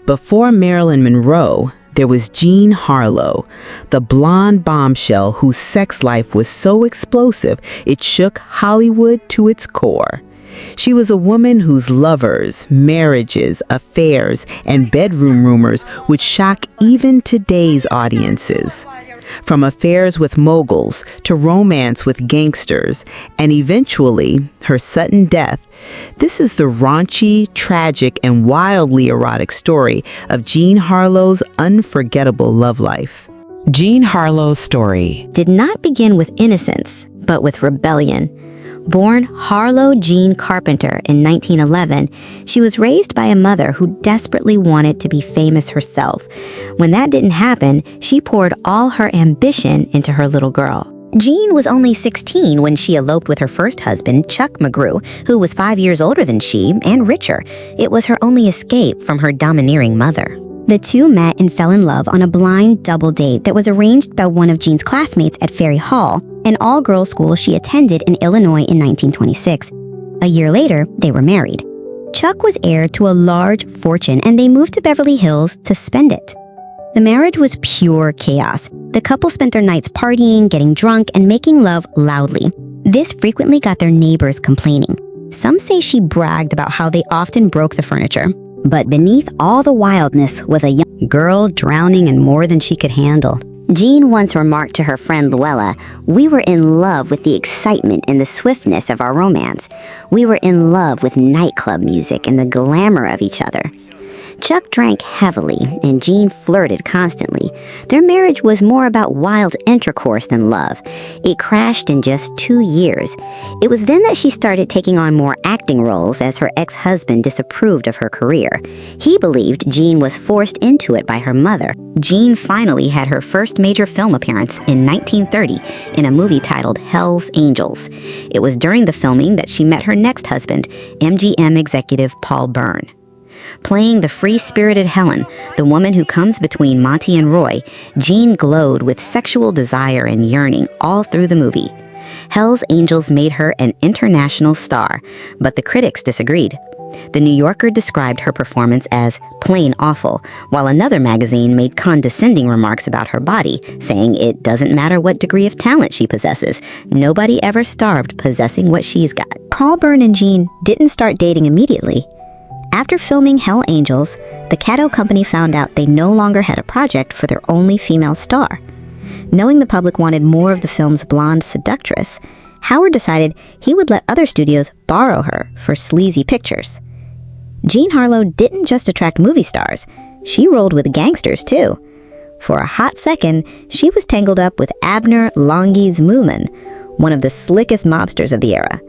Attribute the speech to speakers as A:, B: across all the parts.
A: Before Marilyn Monroe, there was Jean Harlow, the blonde bombshell whose sex life was so explosive it shook Hollywood to its core. She was a woman whose lovers, marriages, affairs, and bedroom rumors would shock even today's audiences. From affairs with moguls to romance with gangsters, and eventually her sudden death, this is the raunchy, tragic, and wildly erotic story of Jean Harlow's unforgettable love life.
B: Jean Harlow's story
C: did not begin with innocence, but with rebellion. Born Harlow Jean Carpenter in 1911, she was raised by a mother who desperately wanted to be famous herself. When that didn't happen, she poured all her ambition into her little girl. Jean was only 16 when she eloped with her first husband, Chuck McGrew, who was 5 years older than she and richer. It was her only escape from her domineering mother. The two met and fell in love on a blind double date that was arranged by one of Jean's classmates at Ferry Hall, an all-girls school she attended in Illinois in 1926. A year later, they were married. Chuck was heir to a large fortune and they moved to Beverly Hills to spend it. The marriage was pure chaos. The couple spent their nights partying, getting drunk, and making love loudly. This frequently got their neighbors complaining. Some say she bragged about how they often broke the furniture. But beneath all the wildness was a young girl drowning in more than she could handle. Jean once remarked to her friend Luella, "We were in love with the excitement and the swiftness of our romance. We were in love with nightclub music and the glamour of each other." Chuck drank heavily, and Jean flirted constantly. Their marriage was more about wild intercourse than love. It crashed in just 2 years. It was then that she started taking on more acting roles as her ex-husband disapproved of her career. He believed Jean was forced into it by her mother. Jean finally had her first major film appearance in 1930 in a movie titled Hell's Angels. It was during the filming that she met her next husband, MGM executive Paul Byrne. Playing the free-spirited Helen, the woman who comes between Monty and Roy, Jean glowed with sexual desire and yearning all through the movie. Hell's Angels made her an international star, but the critics disagreed. The New Yorker described her performance as plain awful, while another magazine made condescending remarks about her body, saying it doesn't matter what degree of talent she possesses. Nobody ever starved possessing what she's got. Paul Byrne and Jean didn't start dating immediately. After filming Hell Angels, the Caddo Company found out they no longer had a project for their only female star. Knowing the public wanted more of the film's blonde seductress, Howard decided he would let other studios borrow her for sleazy pictures. Jean Harlow didn't just attract movie stars, she rolled with gangsters too. For a hot second, she was tangled up with Abner Longies Moomin, one of the slickest mobsters of the era.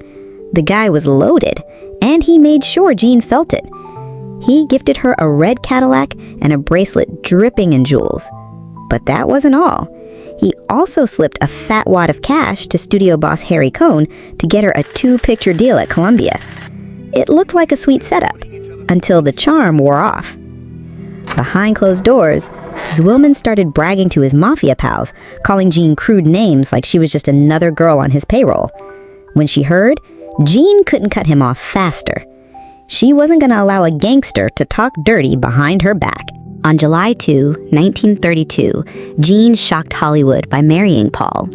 C: The guy was loaded, and he made sure Jean felt it. He gifted her a red Cadillac and a bracelet dripping in jewels. But that wasn't all. He also slipped a fat wad of cash to studio boss Harry Cohn to get her a 2-picture deal at Columbia. It looked like a sweet setup, until the charm wore off. Behind closed doors, Zwillman started bragging to his mafia pals, calling Jean crude names like she was just another girl on his payroll. When she heard, Jean couldn't cut him off faster. She wasn't going to allow a gangster to talk dirty behind her back. On July 2, 1932, Jean shocked Hollywood by marrying Paul.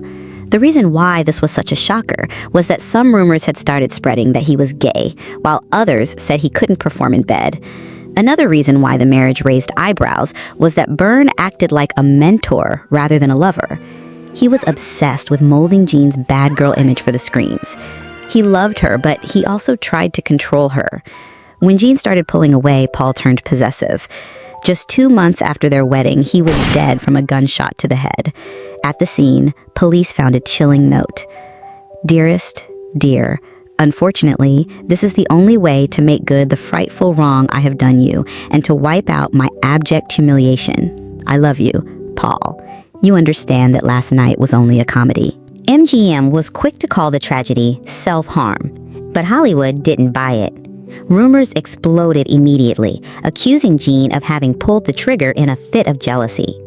C: The reason why this was such a shocker was that some rumors had started spreading that he was gay, while others said he couldn't perform in bed. Another reason why the marriage raised eyebrows was that Byrne acted like a mentor rather than a lover. He was obsessed with molding Jean's bad girl image for the screens. He loved her, but he also tried to control her. When Jean started pulling away, Paul turned possessive. Just 2 months after their wedding, he was dead from a gunshot to the head. At the scene, police found a chilling note. "Dearest, dear, unfortunately, this is the only way to make good the frightful wrong I have done you and to wipe out my abject humiliation. I love you, Paul. You understand that last night was only a comedy." MGM was quick to call the tragedy self-harm, but Hollywood didn't buy it. Rumors exploded immediately, accusing Jean of having pulled the trigger in a fit of jealousy.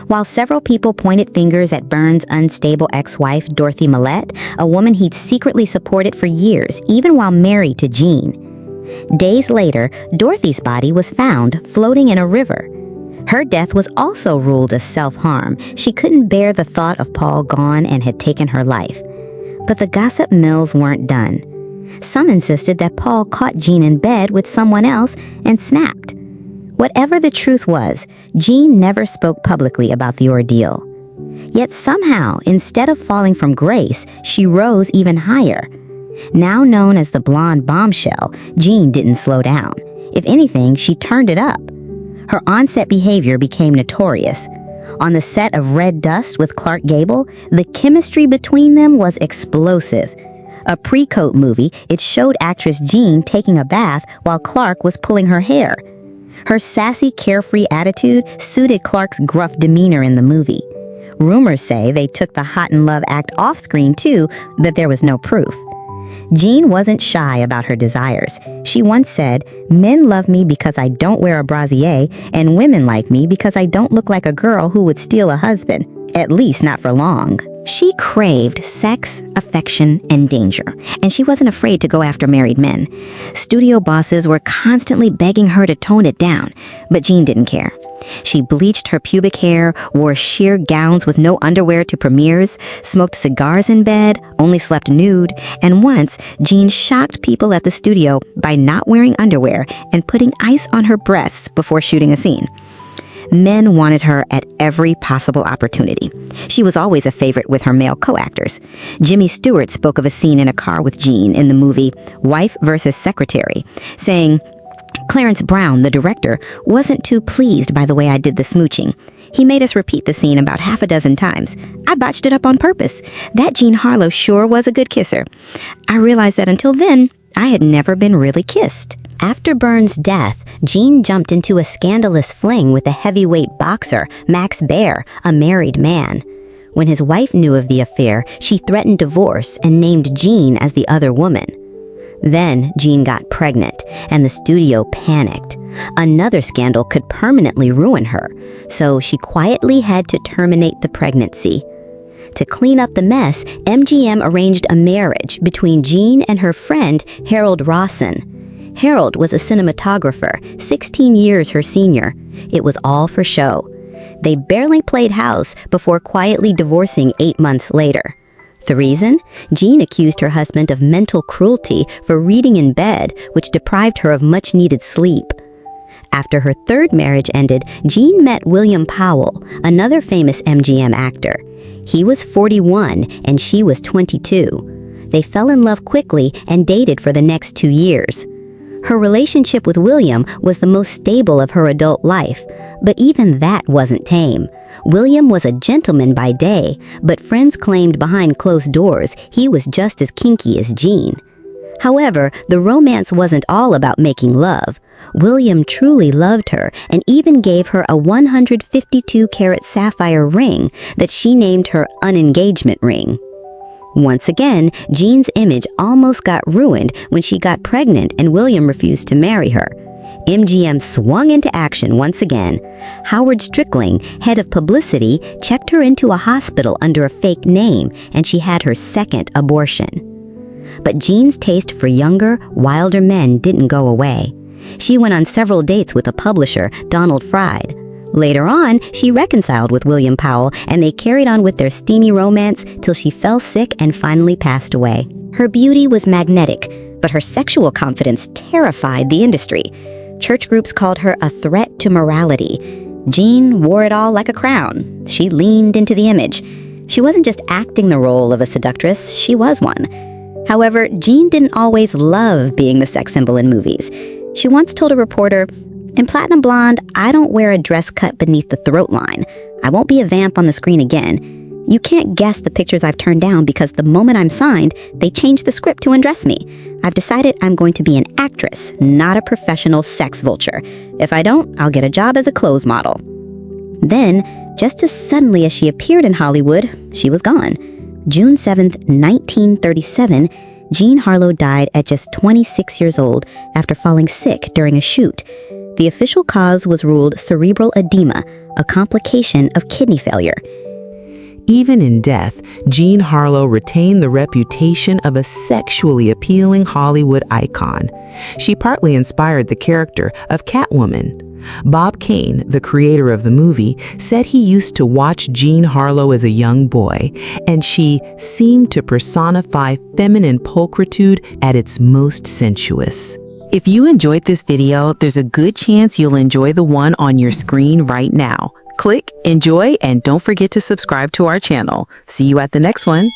C: While several people pointed fingers at Byrne's unstable ex-wife, Dorothy Millette, a woman he'd secretly supported for years, even while married to Jean. Days later, Dorothy's body was found floating in a river. Her death was also ruled as self-harm. She couldn't bear the thought of Paul gone and had taken her life. But the gossip mills weren't done. Some insisted that Paul caught Jean in bed with someone else and snapped. Whatever the truth was, Jean never spoke publicly about the ordeal. Yet somehow, instead of falling from grace, she rose even higher. Now known as the blonde bombshell, Jean didn't slow down. If anything, she turned it up. Her on-set behavior became notorious. On the set of Red Dust with Clark Gable, the chemistry between them was explosive. A pre-coat movie, it showed actress Jean taking a bath while Clark was pulling her hair. Her sassy, carefree attitude suited Clark's gruff demeanor in the movie. Rumors say they took the hot in love act off-screen too, but there was no proof. Jean wasn't shy about her desires. She once said, "Men love me because I don't wear a brassiere, and women like me because I don't look like a girl who would steal a husband, at least not for long." She craved sex, affection, and danger, and she wasn't afraid to go after married men. Studio bosses were constantly begging her to tone it down, but Jean didn't care. She bleached her pubic hair, wore sheer gowns with no underwear to premieres, smoked cigars in bed, only slept nude, and once, Jean shocked people at the studio by not wearing underwear and putting ice on her breasts before shooting a scene. Men wanted her at every possible opportunity. She was always a favorite with her male co-actors. Jimmy Stewart spoke of a scene in a car with Jean in the movie Wife vs. Secretary, saying, "Clarence Brown, the director, wasn't too pleased by the way I did the smooching. He made us repeat the scene about half a dozen times. I botched it up on purpose. That Jean Harlow sure was a good kisser. I realized that until then, I had never been really kissed." After Byrne's death, Jean jumped into a scandalous fling with a heavyweight boxer, Max Baer, a married man. When his wife knew of the affair, she threatened divorce and named Jean as the other woman. Then Jean got pregnant, and the studio panicked. Another scandal could permanently ruin her, so she quietly had to terminate the pregnancy. To clean up the mess, MGM arranged a marriage between Jean and her friend Harold Rawson. Harold was a cinematographer, 16 years her senior. It was all for show. They barely played house before quietly divorcing 8 months later. The reason? Jean accused her husband of mental cruelty for reading in bed, which deprived her of much-needed sleep. After her third marriage ended, Jean met William Powell, another famous MGM actor. He was 41 and she was 22. They fell in love quickly and dated for the next 2 years. Her relationship with William was the most stable of her adult life, but even that wasn't tame. William was a gentleman by day, but friends claimed behind closed doors he was just as kinky as Jean. However, the romance wasn't all about making love. William truly loved her and even gave her a 152-carat sapphire ring that she named her unengagement ring. Once again, Jean's image almost got ruined when she got pregnant and William refused to marry her. MGM swung into action once again. Howard Strickling, head of publicity, checked her into a hospital under a fake name, and she had her second abortion. But Jean's taste for younger, wilder men didn't go away. She went on several dates with a publisher, Donald Fried. Later on, she reconciled with William Powell, and they carried on with their steamy romance till she fell sick and finally passed away. Her beauty was magnetic, but her sexual confidence terrified the industry. Church groups called her a threat to morality. Jean wore it all like a crown. She leaned into the image. She wasn't just acting the role of a seductress, she was one. However, Jean didn't always love being the sex symbol in movies. She once told a reporter, "In Platinum Blonde, I don't wear a dress cut beneath the throat line. I won't be a vamp on the screen again. You can't guess the pictures I've turned down because the moment I'm signed, they change the script to undress me. I've decided I'm going to be an actress, not a professional sex vulture. If I don't, I'll get a job as a clothes model." Then, just as suddenly as she appeared in Hollywood, she was gone. June 7th, 1937, Jean Harlow died at just 26 years old after falling sick during a shoot. The official cause was ruled cerebral edema, a complication of kidney failure.
A: Even in death, Jean Harlow retained the reputation of a sexually appealing Hollywood icon. She partly inspired the character of Catwoman. Bob Kane, the creator of the movie, said he used to watch Jean Harlow as a young boy, and she seemed to personify feminine pulchritude at its most sensuous. If you enjoyed this video, there's a good chance you'll enjoy the one on your screen right now. Click, enjoy, and don't forget to subscribe to our channel. See you at the next one.